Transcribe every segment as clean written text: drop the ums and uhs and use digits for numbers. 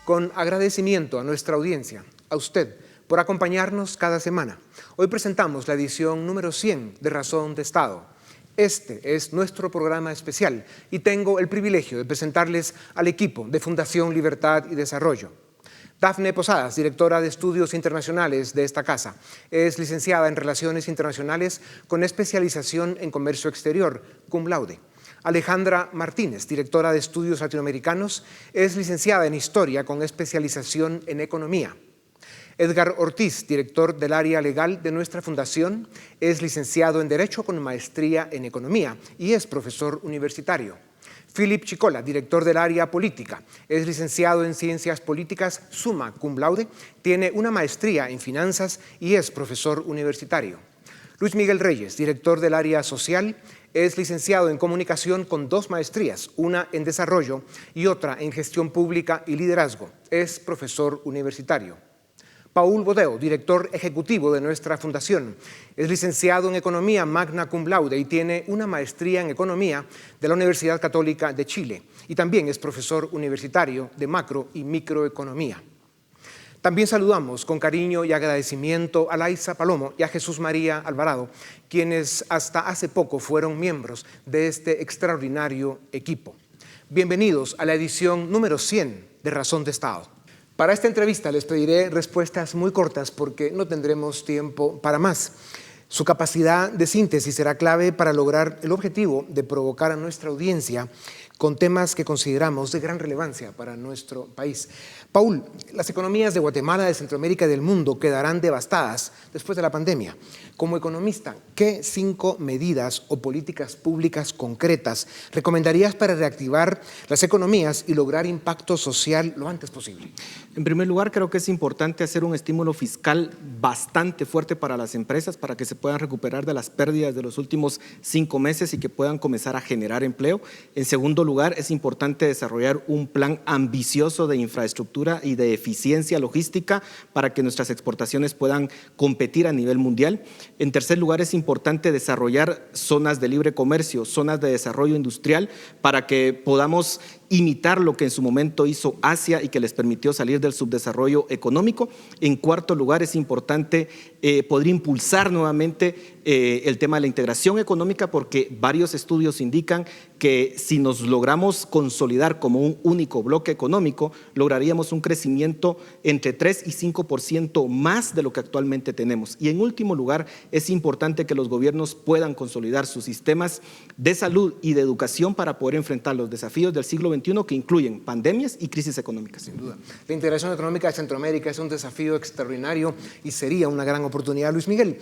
Con agradecimiento a nuestra audiencia, a usted, por acompañarnos cada semana. Hoy presentamos la edición número 100 de Razón de Estado. Este es nuestro programa especial y tengo el privilegio de presentarles al equipo de Fundación Libertad y Desarrollo. Dafne Posadas, directora de Estudios Internacionales de esta casa, es licenciada en Relaciones Internacionales con especialización en Comercio Exterior, cum laude. Alejandra Martínez, directora de Estudios Latinoamericanos, es licenciada en Historia con especialización en Economía. Edgar Ortiz, director del área legal de nuestra fundación, es licenciado en Derecho con maestría en Economía y es profesor universitario. Philip Chicola, director del área política, es licenciado en Ciencias Políticas summa cum laude, tiene una maestría en Finanzas y es profesor universitario. Luis Miguel Reyes, director del área social, es licenciado en Comunicación con 2 maestrías, una en Desarrollo y otra en Gestión Pública y Liderazgo. Es profesor universitario. Paul Bodeo, director ejecutivo de nuestra fundación, es licenciado en Economía magna cum laude y tiene una maestría en Economía de la Universidad Católica de Chile y también es profesor universitario de macro y microeconomía. También saludamos con cariño y agradecimiento a Laisa Palomo y a Jesús María Alvarado, quienes hasta hace poco fueron miembros de este extraordinario equipo. Bienvenidos a la edición número 100 de Razón de Estado. Para esta entrevista les pediré respuestas muy cortas porque no tendremos tiempo para más. Su capacidad de síntesis será clave para lograr el objetivo de provocar a nuestra audiencia con temas que consideramos de gran relevancia para nuestro país. Paul, las economías de Guatemala, de Centroamérica y del mundo quedarán devastadas después de la pandemia. Como economista, ¿qué 5 medidas o políticas públicas concretas recomendarías para reactivar las economías y lograr impacto social lo antes posible? En primer lugar, creo que es importante hacer un estímulo fiscal bastante fuerte para las empresas para que se puedan recuperar de las pérdidas de los últimos 5 meses y que puedan comenzar a generar empleo. En segundo lugar, es importante desarrollar un plan ambicioso de infraestructura y de eficiencia logística para que nuestras exportaciones puedan competir a nivel mundial. En tercer lugar, es importante desarrollar zonas de libre comercio, zonas de desarrollo industrial para que podamos imitar lo que en su momento hizo Asia y que les permitió salir del subdesarrollo económico. En cuarto lugar, es importante poder impulsar nuevamente el tema de la integración económica porque varios estudios indican que si nos logramos consolidar como un único bloque económico, lograríamos un crecimiento entre 3 y 5% más de lo que actualmente tenemos. Y en último lugar, es importante que los gobiernos puedan consolidar sus sistemas de salud y de educación para poder enfrentar los desafíos del siglo XXI que incluyen pandemias y crisis económicas. Sin duda. La integración económica de Centroamérica es un desafío extraordinario y sería una gran oportunidad. Luis Miguel,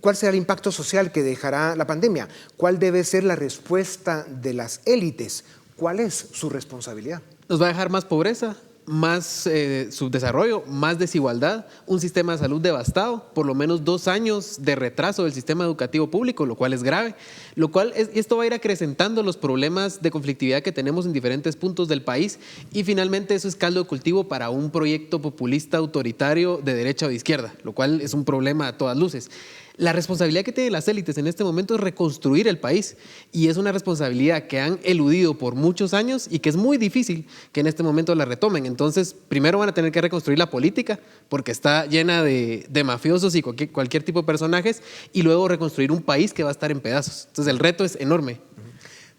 ¿cuál será el impacto social que dejará la pandemia? ¿Cuál debe ser la respuesta de las élites? ¿Cuál es su responsabilidad? Nos va a dejar más pobreza, más subdesarrollo, más desigualdad, un sistema de salud devastado, por lo menos 2 años de retraso del sistema educativo público, lo cual es grave, esto va a ir acrecentando los problemas de conflictividad que tenemos en diferentes puntos del país y finalmente eso es caldo de cultivo para un proyecto populista autoritario de derecha o de izquierda, lo cual es un problema a todas luces. La responsabilidad que tienen las élites en este momento es reconstruir el país y es una responsabilidad que han eludido por muchos años y que es muy difícil que en este momento la retomen. Entonces, primero van a tener que reconstruir la política porque está llena de mafiosos y cualquier tipo de personajes y luego reconstruir un país que va a estar en pedazos. Entonces, el reto es enorme.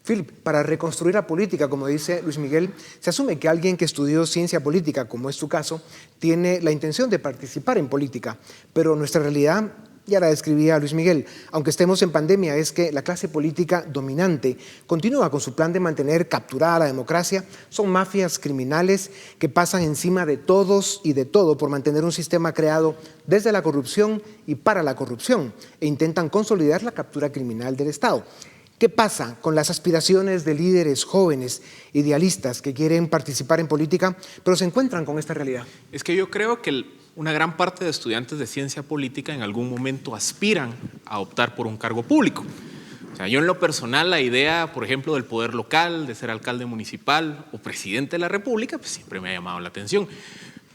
Philip, para reconstruir la política, como dice Luis Miguel, se asume que alguien que estudió ciencia política, como es tu caso, tiene la intención de participar en política, pero nuestra realidad, ya la describía Luis Miguel, aunque estemos en pandemia, es que la clase política dominante continúa con su plan de mantener capturada la democracia. Son mafias criminales que pasan encima de todos y de todo por mantener un sistema creado desde la corrupción y para la corrupción e intentan consolidar la captura criminal del Estado. ¿Qué pasa con las aspiraciones de líderes jóvenes, idealistas que quieren participar en política, pero se encuentran con esta realidad? Es que yo creo que una gran parte de estudiantes de ciencia política en algún momento aspiran a optar por un cargo público. O sea, yo en lo personal la idea, por ejemplo, del poder local, de ser alcalde municipal o presidente de la República, pues siempre me ha llamado la atención.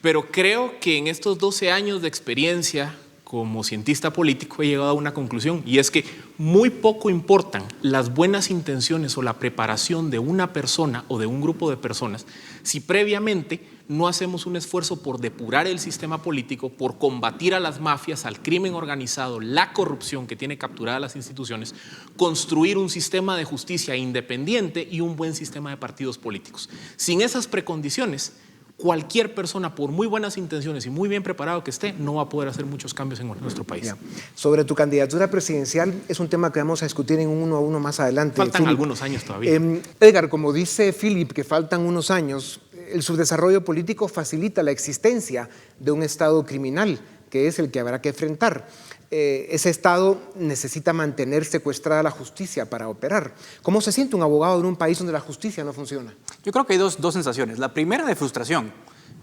Pero creo que en estos 12 años de experiencia como cientista político he llegado a una conclusión, y es que muy poco importan las buenas intenciones o la preparación de una persona o de un grupo de personas si previamente no hacemos un esfuerzo por depurar el sistema político, por combatir a las mafias, al crimen organizado, la corrupción que tiene capturadas las instituciones, construir un sistema de justicia independiente y un buen sistema de partidos políticos. Sin esas precondiciones, cualquier persona, por muy buenas intenciones y muy bien preparado que esté, no va a poder hacer muchos cambios en nuestro país. Ya. Sobre tu candidatura presidencial, es un tema que vamos a discutir en uno a uno más adelante. Faltan Philip, algunos años todavía. Edgar, como dice Philip, que faltan unos años, el subdesarrollo político facilita la existencia de un Estado criminal, que es el que habrá que enfrentar. Ese Estado necesita mantener secuestrada la justicia para operar. ¿Cómo se siente un abogado en un país donde la justicia no funciona? Yo creo que hay dos sensaciones. La primera de frustración,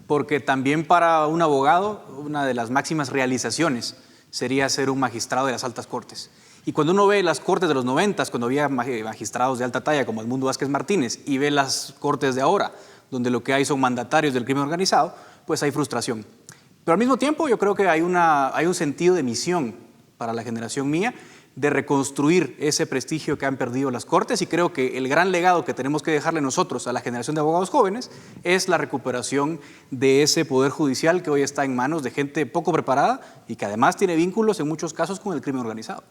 porque también para un abogado una de las máximas realizaciones sería ser un magistrado de las altas cortes. Y cuando uno ve las cortes de los 90, cuando había magistrados de alta talla como Edmundo Vázquez Martínez, y ve las cortes de ahora, donde lo que hay son mandatarios del crimen organizado, pues hay frustración. Pero al mismo tiempo yo creo que hay un sentido de misión para la generación mía de reconstruir ese prestigio que han perdido las cortes, y creo que el gran legado que tenemos que dejarle nosotros a la generación de abogados jóvenes es la recuperación de ese poder judicial que hoy está en manos de gente poco preparada y que además tiene vínculos en muchos casos con el crimen organizado.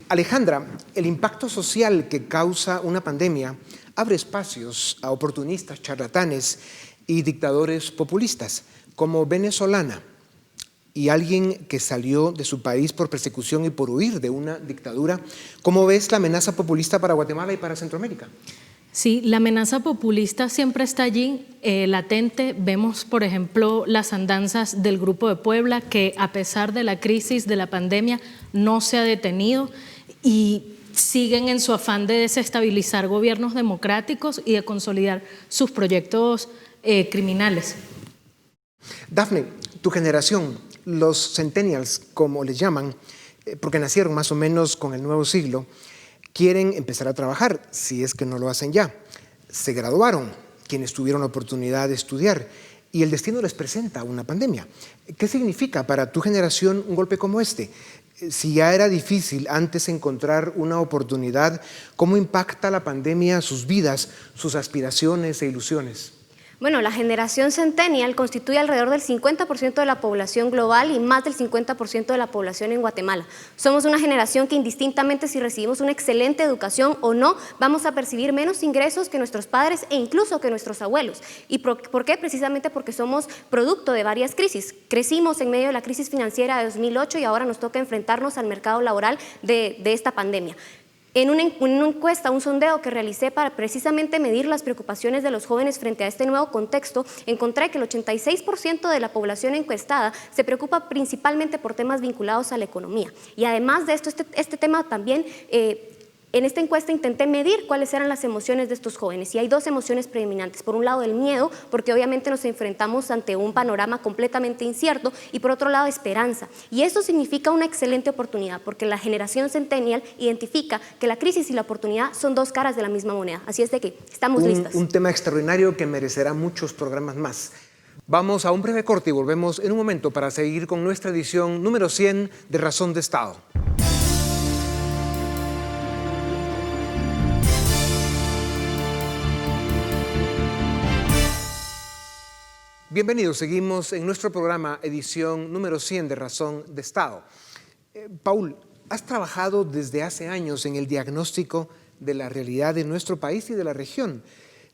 Alejandra, el impacto social que causa una pandemia abre espacios a oportunistas, charlatanes y dictadores populistas. Como venezolana y alguien que salió de su país por persecución y por huir de una dictadura, ¿cómo ves la amenaza populista para Guatemala y para Centroamérica? Sí, la amenaza populista siempre está allí, latente. Vemos, por ejemplo, las andanzas del Grupo de Puebla, que a pesar de la crisis de la pandemia no se ha detenido y siguen en su afán de desestabilizar gobiernos democráticos y de consolidar sus proyectos criminales. Dafne, tu generación, los centennials, como les llaman, porque nacieron más o menos con el nuevo siglo, quieren empezar a trabajar, si es que no lo hacen ya. Se graduaron, quienes tuvieron la oportunidad de estudiar, y el destino les presenta una pandemia. ¿Qué significa para tu generación un golpe como este? Si ya era difícil antes encontrar una oportunidad, ¿cómo impacta la pandemia sus vidas, sus aspiraciones e ilusiones? Bueno, la generación centennial constituye alrededor del 50% de la población global y más del 50% de la población en Guatemala. Somos una generación que indistintamente si recibimos una excelente educación o no, vamos a percibir menos ingresos que nuestros padres e incluso que nuestros abuelos. ¿Y por qué? Precisamente porque somos producto de varias crisis. Crecimos en medio de la crisis financiera de 2008 y ahora nos toca enfrentarnos al mercado laboral de esta pandemia. En una encuesta, un sondeo que realicé para precisamente medir las preocupaciones de los jóvenes frente a este nuevo contexto, encontré que el 86% de la población encuestada se preocupa principalmente por temas vinculados a la economía. Y además de esto, este tema también, en esta encuesta intenté medir cuáles eran las emociones de estos jóvenes, y hay dos emociones predominantes. Por un lado, el miedo, porque obviamente nos enfrentamos ante un panorama completamente incierto, y por otro lado, esperanza. Y esto significa una excelente oportunidad, porque la generación centennial identifica que la crisis y la oportunidad son dos caras de la misma moneda. Así es de que estamos listas. Un tema extraordinario que merecerá muchos programas más. Vamos a un breve corte y volvemos en un momento para seguir con nuestra edición número 100 de Razón de Estado. Bienvenidos, seguimos en nuestro programa edición número 100 de Razón de Estado. Paul, has trabajado desde hace años en el diagnóstico de la realidad de nuestro país y de la región.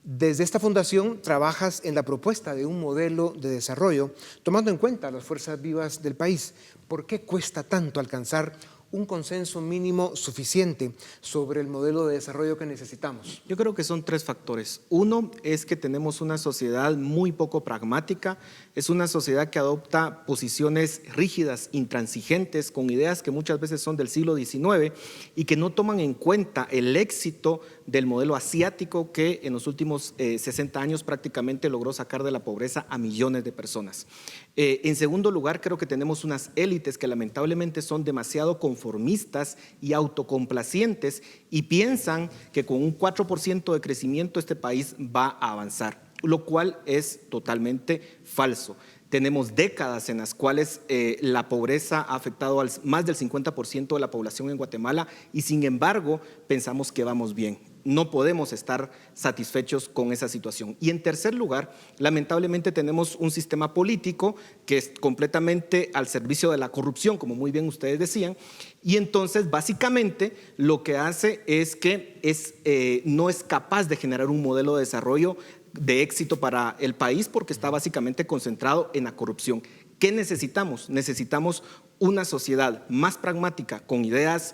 Desde esta fundación trabajas en la propuesta de un modelo de desarrollo tomando en cuenta las fuerzas vivas del país. ¿Por qué cuesta tanto alcanzar un consenso mínimo suficiente sobre el modelo de desarrollo que necesitamos? Yo creo que son tres factores. Uno es que tenemos una sociedad muy poco pragmática, es una sociedad que adopta posiciones rígidas, intransigentes, con ideas que muchas veces son del siglo XIX y que no toman en cuenta el éxito del modelo asiático que en los últimos 60 años prácticamente logró sacar de la pobreza a millones de personas. En segundo lugar, creo que tenemos unas élites que lamentablemente son demasiado conformistas y autocomplacientes y piensan que con un 4% de crecimiento este país va a avanzar, lo cual es totalmente falso. Tenemos décadas en las cuales la pobreza ha afectado al más del 50% de la población en Guatemala y sin embargo pensamos que vamos bien. No podemos estar satisfechos con esa situación. Y en tercer lugar, lamentablemente tenemos un sistema político que es completamente al servicio de la corrupción, como muy bien ustedes decían, y entonces básicamente lo que hace es que no es capaz de generar un modelo de desarrollo de éxito para el país porque está básicamente concentrado en la corrupción. ¿Qué necesitamos? Necesitamos una sociedad más pragmática, con ideas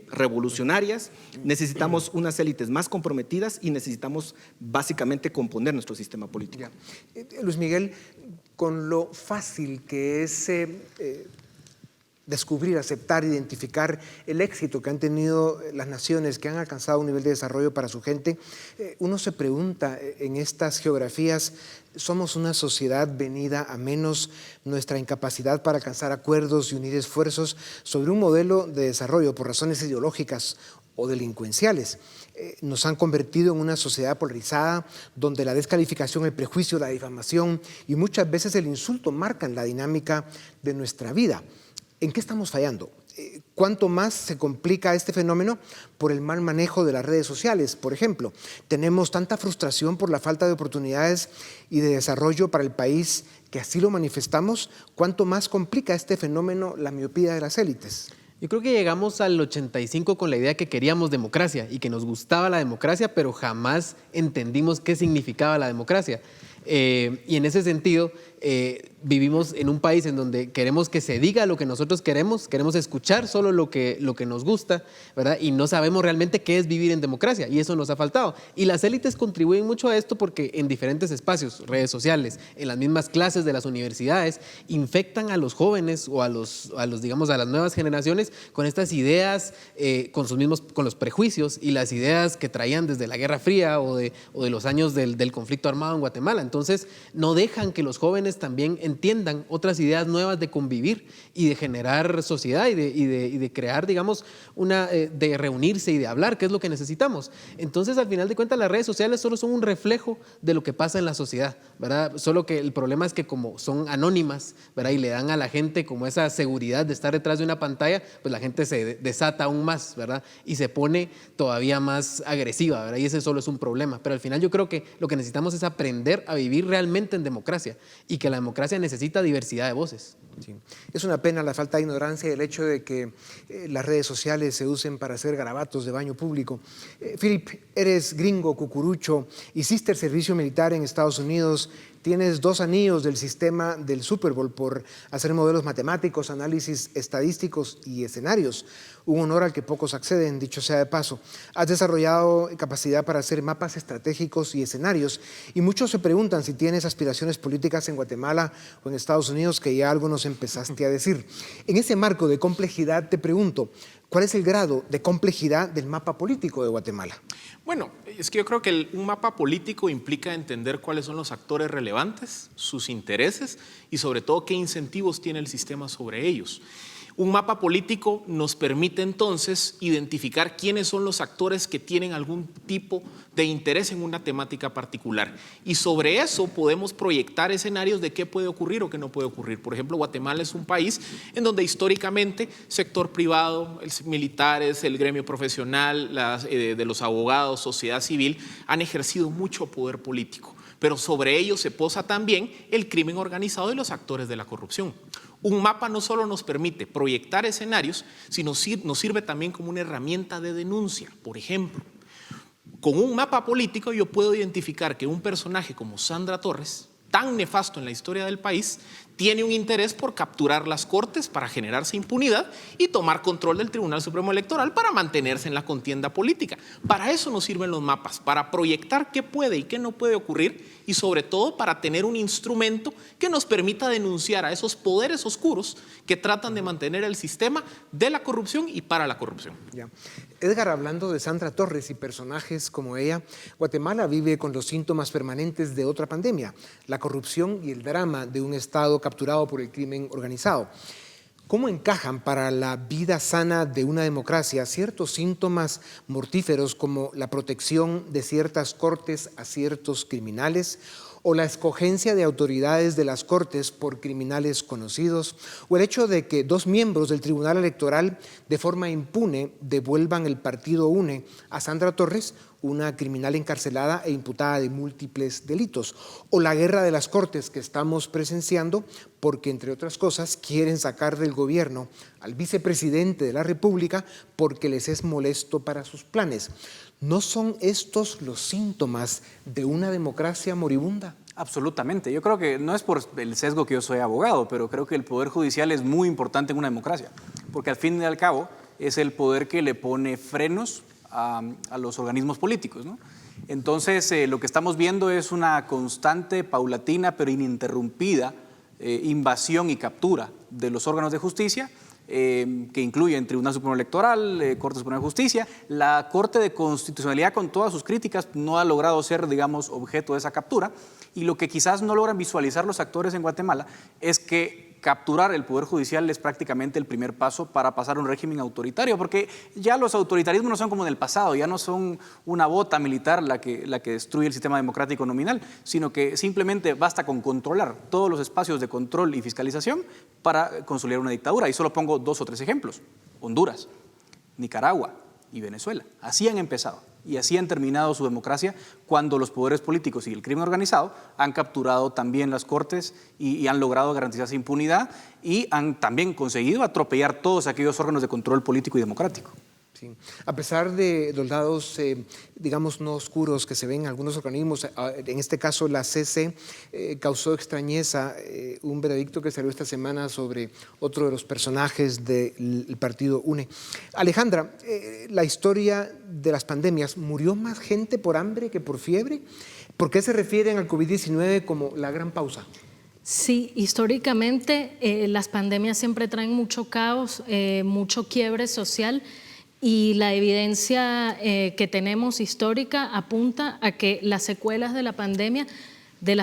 revolucionarias, necesitamos unas élites más comprometidas y necesitamos básicamente componer nuestro sistema político. Luis Miguel, con lo fácil que es descubrir, aceptar, identificar el éxito que han tenido las naciones que han alcanzado un nivel de desarrollo para su gente, uno se pregunta en estas geografías, ¿somos una sociedad venida a menos? Nuestra incapacidad para alcanzar acuerdos y unir esfuerzos sobre un modelo de desarrollo por razones ideológicas o delincuenciales nos han convertido en una sociedad polarizada donde la descalificación, el prejuicio, la difamación y muchas veces el insulto marcan la dinámica de nuestra vida. ¿En qué estamos fallando? ¿Cuánto más se complica este fenómeno por el mal manejo de las redes sociales? Por ejemplo, tenemos tanta frustración por la falta de oportunidades y de desarrollo para el país que así lo manifestamos. ¿Cuánto más complica este fenómeno la miopía de las élites? Yo creo que llegamos al 85 con la idea que queríamos democracia y que nos gustaba la democracia, pero jamás entendimos qué significaba la democracia. Y en ese sentido, vivimos en un país en donde queremos que se diga lo que nosotros queremos escuchar solo lo que nos gusta, ¿verdad? Y no sabemos realmente qué es vivir en democracia, y eso nos ha faltado. Y las élites contribuyen mucho a esto porque en diferentes espacios, redes sociales, en las mismas clases de las universidades, infectan a los jóvenes o a las nuevas generaciones con estas ideas, con los prejuicios y las ideas que traían desde la Guerra Fría o de los años del conflicto armado en Guatemala. Entonces, no dejan que los jóvenes también entiendan otras ideas nuevas de convivir y de generar sociedad y de crear, digamos, de reunirse y de hablar, que es lo que necesitamos. Entonces, al final de cuentas, las redes sociales solo son un reflejo de lo que pasa en la sociedad, ¿verdad? Solo que el problema es que como son anónimas, ¿verdad? Y le dan a la gente como esa seguridad de estar detrás de una pantalla, pues la gente se desata aún más, ¿verdad? Y se pone todavía más agresiva, ¿verdad? Y ese solo es un problema. Pero al final yo creo que lo que necesitamos es aprender a vivir realmente en democracia y que la democracia necesita diversidad de voces. Sí. Es una pena la falta de ignorancia y el hecho de que las redes sociales se usen para hacer garabatos de baño público. Philip, eres gringo, cucurucho, hiciste el servicio militar en Estados Unidos, tienes 2 anillos del sistema del Super Bowl por hacer modelos matemáticos, análisis estadísticos y escenarios. Un honor al que pocos acceden, dicho sea de paso. Has desarrollado capacidad para hacer mapas estratégicos y escenarios y muchos se preguntan si tienes aspiraciones políticas en Guatemala o en Estados Unidos, que ya algo nos empezaste a decir. En ese marco de complejidad te pregunto, ¿cuál es el grado de complejidad del mapa político de Guatemala? Bueno, es que yo creo que un mapa político implica entender cuáles son los actores relevantes, sus intereses y sobre todo qué incentivos tiene el sistema sobre ellos. Un mapa político nos permite entonces identificar quiénes son los actores que tienen algún tipo de interés en una temática particular. Y sobre eso podemos proyectar escenarios de qué puede ocurrir o qué no puede ocurrir. Por ejemplo, Guatemala es un país en donde históricamente sector privado, militares, el gremio profesional, de los abogados, sociedad civil, han ejercido mucho poder político. Pero sobre ello se posa también el crimen organizado y los actores de la corrupción. Un mapa no solo nos permite proyectar escenarios, sino nos sirve también como una herramienta de denuncia. Por ejemplo, con un mapa político yo puedo identificar que un personaje como Sandra Torres, tan nefasto en la historia del país, tiene un interés por capturar las cortes para generarse impunidad y tomar control del Tribunal Supremo Electoral para mantenerse en la contienda política. Para eso nos sirven los mapas, para proyectar qué puede y qué no puede ocurrir y sobre todo para tener un instrumento que nos permita denunciar a esos poderes oscuros que tratan de mantener el sistema de la corrupción y para la corrupción. Ya. Edgar, hablando de Sandra Torres y personajes como ella, Guatemala vive con los síntomas permanentes de otra pandemia, la corrupción y el drama de un Estado capturado por el crimen organizado. ¿Cómo encajan para la vida sana de una democracia ciertos síntomas mortíferos como la protección de ciertas cortes a ciertos criminales o la escogencia de autoridades de las Cortes por criminales conocidos, o el hecho de que 2 miembros del Tribunal Electoral de forma impune devuelvan el partido UNE a Sandra Torres, una criminal encarcelada e imputada de múltiples delitos, o la guerra de las Cortes que estamos presenciando porque, entre otras cosas, quieren sacar del gobierno al vicepresidente de la República porque les es molesto para sus planes. ¿No son estos los síntomas de una democracia moribunda? Absolutamente. Yo creo que no es por el sesgo que yo soy abogado, pero creo que el Poder Judicial es muy importante en una democracia, porque al fin y al cabo es el poder que le pone frenos a los organismos políticos, ¿no? Entonces, lo que estamos viendo es una constante, paulatina, pero ininterrumpida invasión y captura de los órganos de justicia, que incluyen Tribunal Supremo Electoral, Corte Suprema de Justicia. La Corte de Constitucionalidad, con todas sus críticas, no ha logrado ser, digamos, objeto de esa captura. Y lo que quizás no logran visualizar los actores en Guatemala es que capturar el Poder Judicial es prácticamente el primer paso para pasar a un régimen autoritario, porque ya los autoritarismos no son como en el pasado, ya no son una bota militar la que destruye el sistema democrático nominal, sino que simplemente basta con controlar todos los espacios de control y fiscalización para consolidar una dictadura. Y solo pongo 2 o 3 ejemplos: Honduras, Nicaragua y Venezuela. Así han empezado y así han terminado su democracia, cuando los poderes políticos y el crimen organizado han capturado también las cortes y han logrado garantizar esa impunidad, y han también conseguido atropellar todos aquellos órganos de control político y democrático. Sí. A pesar de los lados, digamos, no oscuros que se ven en algunos organismos, en este caso la CC causó extrañeza un veredicto que salió esta semana sobre otro de los personajes del partido UNE. Alejandra, la historia de las pandemias, ¿murió más gente por hambre que por fiebre? ¿Por qué se refieren al COVID-19 como la gran pausa? Sí, históricamente las pandemias siempre traen mucho caos, mucho quiebre social. Y la evidencia que tenemos histórica apunta a que las secuelas de las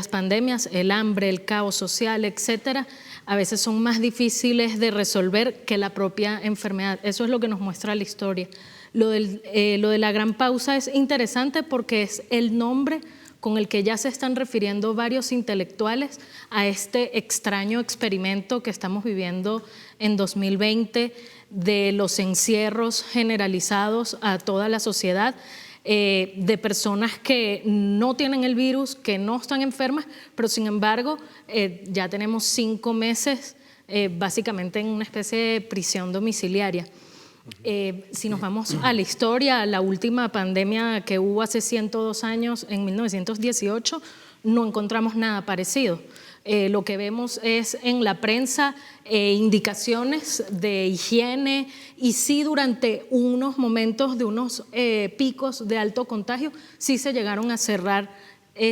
pandemias, el hambre, el caos social, etcétera, a veces son más difíciles de resolver que la propia enfermedad. Eso es lo que nos muestra la historia. Lo de la gran pausa es interesante porque es el nombre con el que ya se están refiriendo varios intelectuales a este extraño experimento que estamos viviendo en 2020, de los encierros generalizados a toda la sociedad, de personas que no tienen el virus, que no están enfermas, pero sin embargo ya tenemos 5 meses básicamente en una especie de prisión domiciliaria. Si nos vamos a la historia, la última pandemia que hubo hace 102 años, en 1918, no encontramos nada parecido. Lo que vemos es en la prensa indicaciones de higiene, y sí, durante unos momentos de unos picos de alto contagio sí se llegaron a cerrar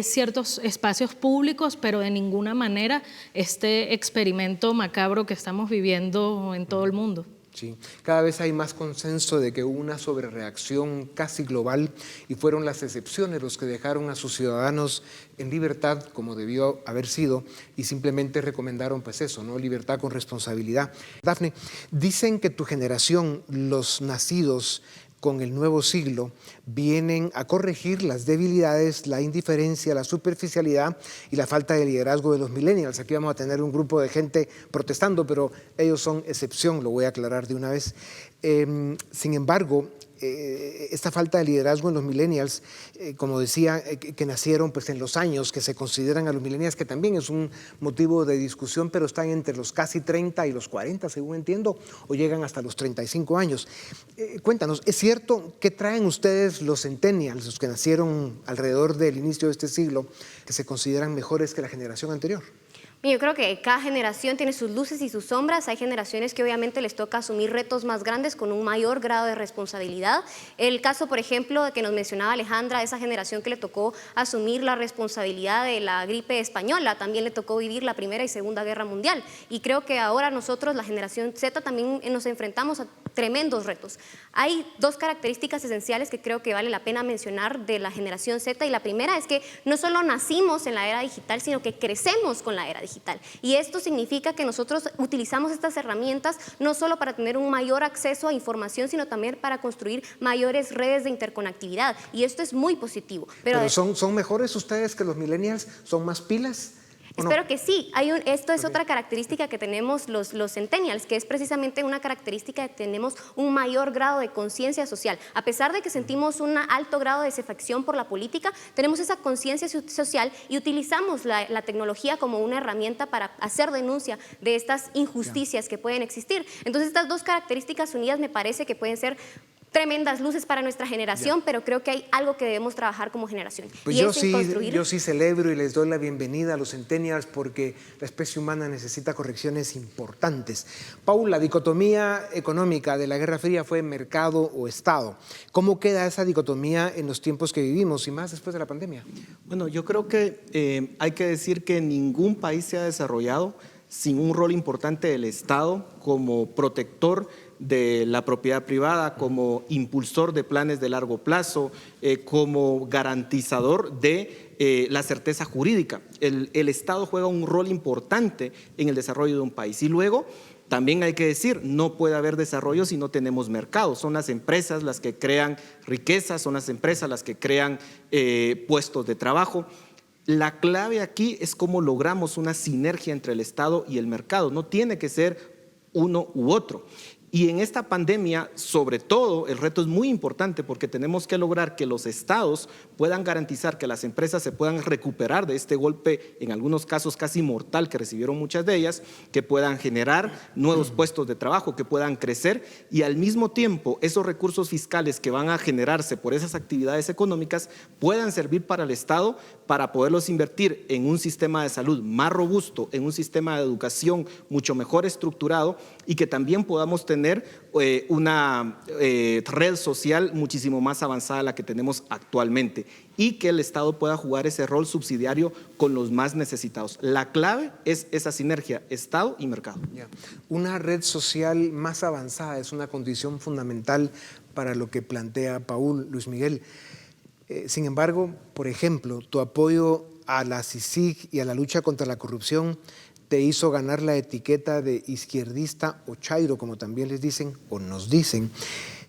ciertos espacios públicos, pero de ninguna manera este experimento macabro que estamos viviendo en todo el mundo. Sí, cada vez hay más consenso de que hubo una sobrereacción casi global y fueron las excepciones los que dejaron a sus ciudadanos en libertad, como debió haber sido, y simplemente recomendaron pues eso, ¿no? Libertad con responsabilidad. Dafne, dicen que tu generación, los nacidos con el nuevo siglo, vienen a corregir las debilidades, la indiferencia, la superficialidad y la falta de liderazgo de los millennials. Aquí vamos a tener un grupo de gente protestando, pero ellos son excepción, lo voy a aclarar de una vez. Sin embargo, esta falta de liderazgo en los millennials, como decía, que nacieron pues, en los años que se consideran a los millennials, que también es un motivo de discusión, pero están entre los casi 30 y los 40, según entiendo, o llegan hasta los 35 años. Cuéntanos, ¿es cierto que traen ustedes los centennials, los que nacieron alrededor del inicio de este siglo, que se consideran mejores que la generación anterior? Yo creo que cada generación tiene sus luces y sus sombras. Hay generaciones que obviamente les toca asumir retos más grandes con un mayor grado de responsabilidad. El caso, por ejemplo, que nos mencionaba Alejandra, esa generación que le tocó asumir la responsabilidad de la gripe española, también le tocó vivir la Primera y Segunda Guerra Mundial. Y creo que ahora nosotros, la generación Z, también nos enfrentamos a tremendos retos. Hay 2 características esenciales que creo que vale la pena mencionar de la generación Z, y la primera es que no solo nacimos en la era digital, sino que crecemos con la era digital. digital. Y esto significa que nosotros utilizamos estas herramientas no solo para tener un mayor acceso a información, sino también para construir mayores redes de interconectividad. Y esto es muy positivo. Pero ¿son mejores ustedes que los millennials? ¿Son más pilas? Espero que sí. Esto es otra característica que tenemos los centennials, que es precisamente una característica de que tenemos un mayor grado de conciencia social. A pesar de que sentimos un alto grado de desafección por la política, tenemos esa conciencia social y utilizamos la tecnología como una herramienta para hacer denuncia de estas injusticias que pueden existir. Entonces, estas dos características unidas me parece que pueden ser tremendas luces para nuestra generación, pero creo que hay algo que debemos trabajar como generación. Pues yo sí celebro y les doy la bienvenida a los centennials porque la especie humana necesita correcciones importantes. Paul, la dicotomía económica de la Guerra Fría fue mercado o Estado. ¿Cómo queda esa dicotomía en los tiempos que vivimos y más después de la pandemia? Bueno, yo creo que hay que decir que ningún país se ha desarrollado sin un rol importante del Estado como protector de la propiedad privada, como impulsor de planes de largo plazo, como garantizador de la certeza jurídica. El Estado juega un rol importante en el desarrollo de un país. Y luego, también hay que decir, no puede haber desarrollo si no tenemos mercado. Son las empresas las que crean riqueza, son las empresas las que crean puestos de trabajo. La clave aquí es cómo logramos una sinergia entre el Estado y el mercado. No tiene que ser uno u otro. Y en esta pandemia, sobre todo, el reto es muy importante porque tenemos que lograr que los estados puedan garantizar que las empresas se puedan recuperar de este golpe, en algunos casos casi mortal que recibieron muchas de ellas, que puedan generar nuevos puestos de trabajo, que puedan crecer y al mismo tiempo esos recursos fiscales que van a generarse por esas actividades económicas puedan servir para el Estado para poderlos invertir en un sistema de salud más robusto, en un sistema de educación mucho mejor estructurado y que también podamos tener una red social muchísimo más avanzada a la que tenemos actualmente y que el Estado pueda jugar ese rol subsidiario con los más necesitados. La clave es esa sinergia Estado y mercado. Una red social más avanzada es una condición fundamental para lo que plantea Paul, Luis Miguel. Sin embargo, por ejemplo, tu apoyo a la CICIG y a la lucha contra la corrupción te hizo ganar la etiqueta de izquierdista o chairo, como también les dicen o nos dicen.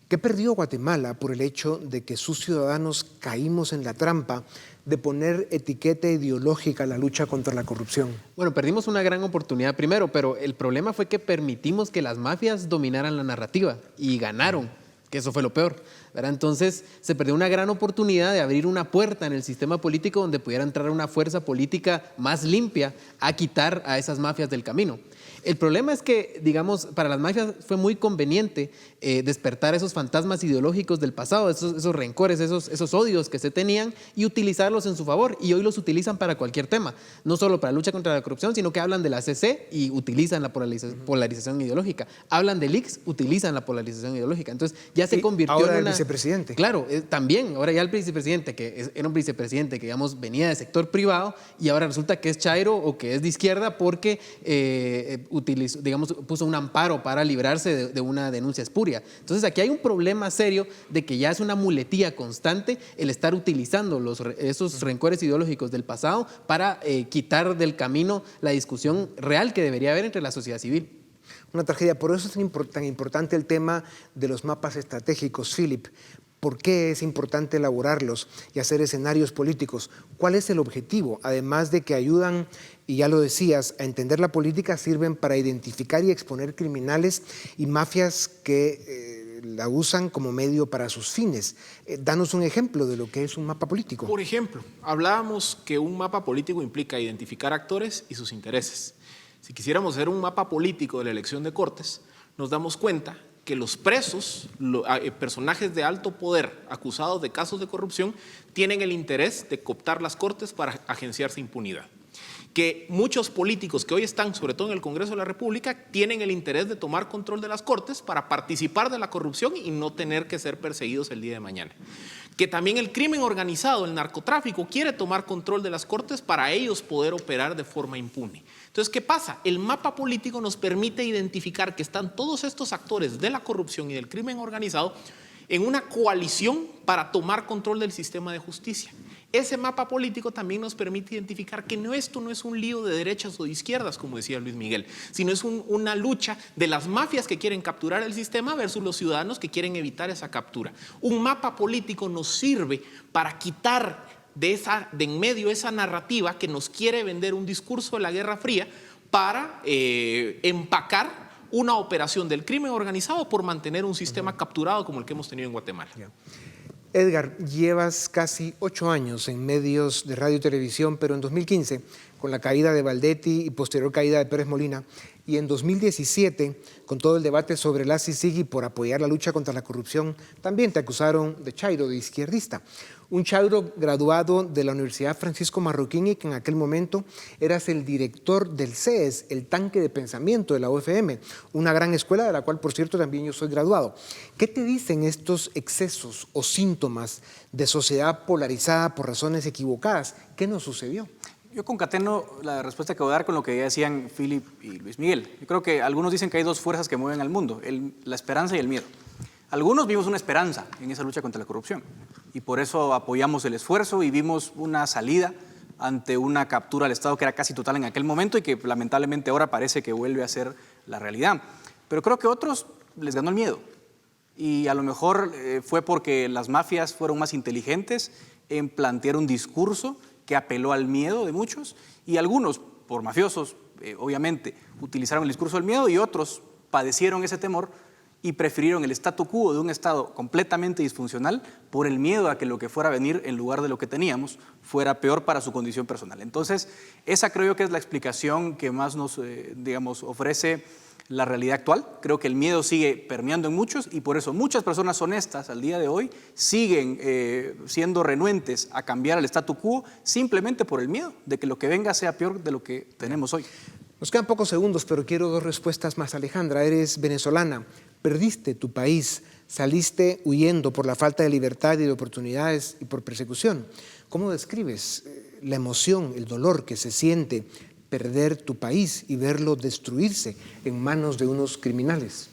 ¿Qué perdió Guatemala por el hecho de que sus ciudadanos caímos en la trampa de poner etiqueta ideológica a la lucha contra la corrupción? Bueno, perdimos una gran oportunidad primero, pero el problema fue que permitimos que las mafias dominaran la narrativa y ganaron, que eso fue lo peor, ¿verdad? Entonces se perdió una gran oportunidad de abrir una puerta en el sistema político donde pudiera entrar una fuerza política más limpia a quitar a esas mafias del camino. El problema es que, digamos, para las mafias fue muy conveniente despertar esos fantasmas ideológicos del pasado, esos rencores, esos odios que se tenían y utilizarlos en su favor. Y hoy los utilizan para cualquier tema, no solo para la lucha contra la corrupción, sino que hablan de la CC y utilizan la polarización ideológica. Hablan del IX, utilizan la polarización ideológica. Entonces ya se convirtió ahora en el una... vicepresidente. Claro, también, ahora ya el vicepresidente, que era un vicepresidente que, digamos, venía del sector privado y ahora resulta que es chairo o que es de izquierda porque puso un amparo para librarse de una denuncia espuria. Entonces aquí hay un problema serio de que ya es una muletilla constante el estar utilizando esos rencores ideológicos del pasado para quitar del camino la discusión real que debería haber entre la sociedad civil. Una tragedia. Por eso es tan importante el tema de los mapas estratégicos, Philip. ¿Por qué es importante elaborarlos y hacer escenarios políticos? ¿Cuál es el objetivo? Además de que ayudan, y ya lo decías, a entender la política, sirven para identificar y exponer criminales y mafias que la usan como medio para sus fines. Danos un ejemplo de lo que es un mapa político. Por ejemplo, hablábamos que un mapa político implica identificar actores y sus intereses. Si quisiéramos hacer un mapa político de la elección de Cortes, nos damos cuenta que los presos, personajes de alto poder acusados de casos de corrupción, tienen el interés de cooptar las Cortes para agenciarse impunidad. Que muchos políticos que hoy están, sobre todo en el Congreso de la República, tienen el interés de tomar control de las Cortes para participar de la corrupción y no tener que ser perseguidos el día de mañana. Que también el crimen organizado, el narcotráfico, quiere tomar control de las Cortes para ellos poder operar de forma impune. Entonces, ¿qué pasa? El mapa político nos permite identificar que están todos estos actores de la corrupción y del crimen organizado en una coalición para tomar control del sistema de justicia. Ese mapa político también nos permite identificar que esto no es un lío de derechas o de izquierdas, como decía Luis Miguel, sino es una lucha de las mafias que quieren capturar el sistema versus los ciudadanos que quieren evitar esa captura. Un mapa político nos sirve para quitar de en medio esa narrativa que nos quiere vender un discurso de la Guerra Fría para empacar una operación del crimen organizado por mantener un sistema capturado como el que hemos tenido en Guatemala. Yeah. Edgar, llevas casi 8 años en medios de radio y televisión, pero en 2015, con la caída de Valdetti y posterior caída de Pérez Molina, y en 2017, con todo el debate sobre la CICIG y por apoyar la lucha contra la corrupción, también te acusaron de chairo, de izquierdista. Un chairo graduado de la Universidad Francisco Marroquín y que en aquel momento eras el director del CES, el tanque de pensamiento de la UFM, una gran escuela de la cual, por cierto, también yo soy graduado. ¿Qué te dicen estos excesos o síntomas de sociedad polarizada por razones equivocadas? ¿Qué nos sucedió? Yo concateno la respuesta que voy a dar con lo que ya decían Philip y Luis Miguel. Yo creo que algunos dicen que hay dos fuerzas que mueven al mundo, la esperanza y el miedo. Algunos vimos una esperanza en esa lucha contra la corrupción y por eso apoyamos el esfuerzo y vimos una salida ante una captura al Estado que era casi total en aquel momento y que lamentablemente ahora parece que vuelve a ser la realidad. Pero creo que a otros les ganó el miedo y a lo mejor fue porque las mafias fueron más inteligentes en plantear un discurso que apeló al miedo de muchos y algunos, por mafiosos, obviamente, utilizaron el discurso del miedo y otros padecieron ese temor y prefirieron el statu quo de un Estado completamente disfuncional por el miedo a que lo que fuera a venir en lugar de lo que teníamos fuera peor para su condición personal. Entonces, esa creo yo que es la explicación que más nos, ofrece la realidad actual. Creo que el miedo sigue permeando en muchos y por eso muchas personas honestas al día de hoy siguen siendo renuentes a cambiar el statu quo simplemente por el miedo de que lo que venga sea peor de lo que tenemos hoy. Nos quedan pocos segundos, pero quiero 2 respuestas más. Alejandra, eres venezolana, perdiste tu país, saliste huyendo por la falta de libertad y de oportunidades y por persecución. ¿Cómo describes la emoción, el dolor que se siente perder tu país y verlo destruirse en manos de unos criminales?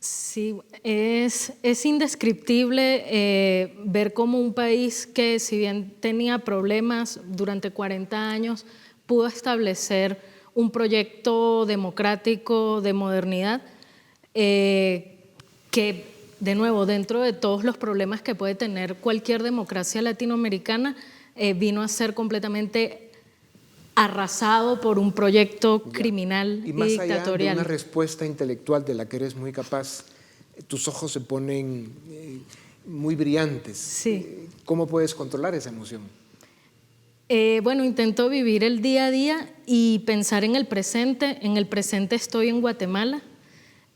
Sí, es indescriptible ver cómo un país que si bien tenía problemas durante 40 años, pudo establecer un proyecto democrático de modernidad que, de nuevo, dentro de todos los problemas que puede tener cualquier democracia latinoamericana, vino a ser completamente arrasado por un proyecto criminal y más dictatorial. allá de una respuesta intelectual de la que eres muy capaz, tus ojos se ponen muy brillantes. Sí. ¿Cómo puedes controlar esa emoción? Bueno, intento vivir el día a día y pensar en el presente. En el presente estoy en Guatemala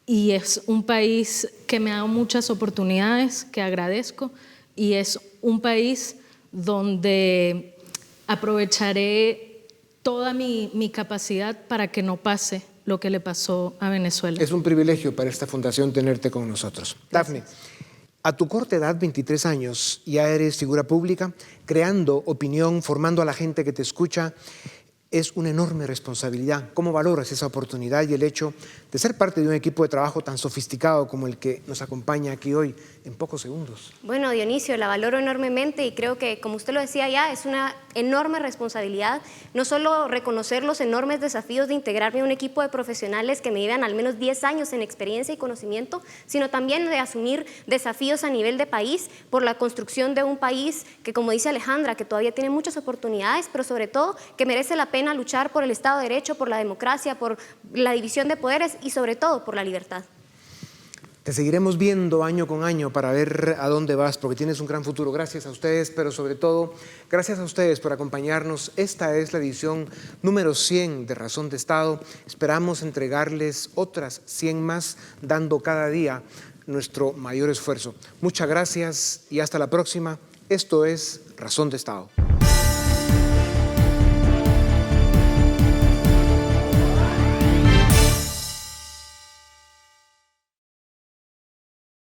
y es un país que me ha dado muchas oportunidades, que agradezco, y es un país donde aprovecharé toda mi capacidad para que no pase lo que le pasó a Venezuela. Es un privilegio para esta fundación tenerte con nosotros. Dafne, a tu corta edad, 23 años, ya eres figura pública, creando opinión, formando a la gente que te escucha. Es una enorme responsabilidad. ¿Cómo valoras esa oportunidad y el hecho de ser parte de un equipo de trabajo tan sofisticado como el que nos acompaña aquí hoy en pocos segundos? Bueno, Dionisio, la valoro enormemente y creo que, como usted lo decía ya, es una enorme responsabilidad, no solo reconocer los enormes desafíos de integrarme a un equipo de profesionales que me llevan al menos 10 años en experiencia y conocimiento, sino también de asumir desafíos a nivel de país por la construcción de un país que, como dice Alejandra, que todavía tiene muchas oportunidades, pero sobre todo que merece la pena luchar por el Estado de Derecho, por la democracia, por la división de poderes y sobre todo por la libertad. Te seguiremos viendo año con año para ver a dónde vas, porque tienes un gran futuro. Gracias a ustedes, pero sobre todo, gracias a ustedes por acompañarnos. Esta es la edición número 100 de Razón de Estado. Esperamos entregarles otras 100 más, dando cada día nuestro mayor esfuerzo. Muchas gracias y hasta la próxima. Esto es Razón de Estado.